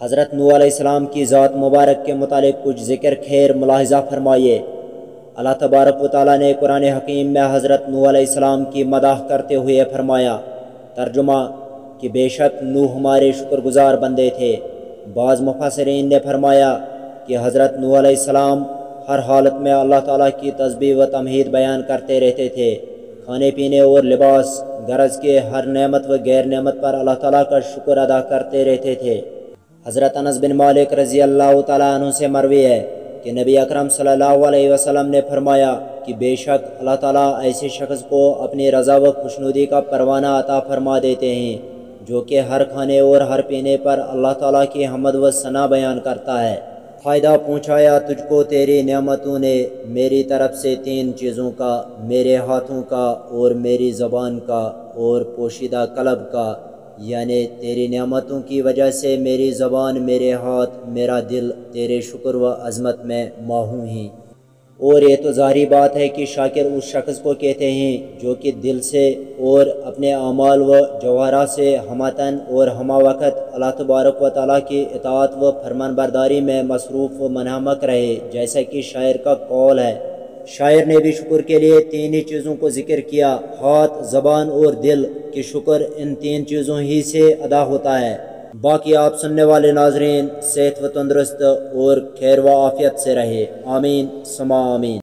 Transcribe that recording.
حضرت نوح علیہ السلام کی ذات مبارک کے متعلق کچھ ذکر خیر ملاحظہ فرمائیے۔ اللہ تبارک و تعالیٰ نے قرآن حکیم میں حضرت نوح علیہ السلام کی مدح کرتے ہوئے فرمایا، ترجمہ کہ بے شک نوح ہمارے شکر گزار بندے تھے۔ بعض مفسرین نے فرمایا کہ حضرت نوح علیہ السلام ہر حالت میں اللہ تعالیٰ کی تسبیح و تمجید بیان کرتے رہتے تھے، کھانے پینے اور لباس غرض کے ہر نعمت و غیر نعمت پر اللہ تعالیٰ کا شکر ادا کرتے رہتے تھے۔ حضرت انس بن مالک رضی اللہ تعالیٰ عنہ سے مروی ہے کہ نبی اکرم صلی اللہ علیہ وسلم نے فرمایا کہ بے شک اللہ تعالیٰ ایسے شخص کو اپنی رضا و خوشنودی کا پروانہ عطا فرما دیتے ہیں جو کہ ہر کھانے اور ہر پینے پر اللہ تعالیٰ کی حمد و ثنا بیان کرتا ہے۔ فائدہ پہنچایا تجھ کو تیری نعمتوں نے میری طرف سے 3 چیزوں کا، میرے ہاتھوں کا اور میری زبان کا اور پوشیدہ قلب کا، یعنی تیری نعمتوں کی وجہ سے میری زبان، میرے ہاتھ، میرا دل تیرے شکر و عظمت میں ماہوں ہیں۔ اور یہ تو ظاہری بات ہے کہ شاکر اس شخص کو کہتے ہیں جو کہ دل سے اور اپنے اعمال و جوہرہ سے ہمتن اور ہمہ وقت اللہ تبارک و تعالیٰ کی اطاعت و فرمان برداری میں مصروف و منہمک رہے، جیسا کہ شاعر کا قول ہے۔ شاعر نے بھی شکر کے لیے 3 ہی چیزوں کو ذکر کیا، ہاتھ، زبان اور دل، کہ شکر ان 3 چیزوں ہی سے ادا ہوتا ہے۔ باقی آپ سننے والے ناظرین صحت و تندرست اور خیر و عافیت سے رہے، آمین ثم آمین۔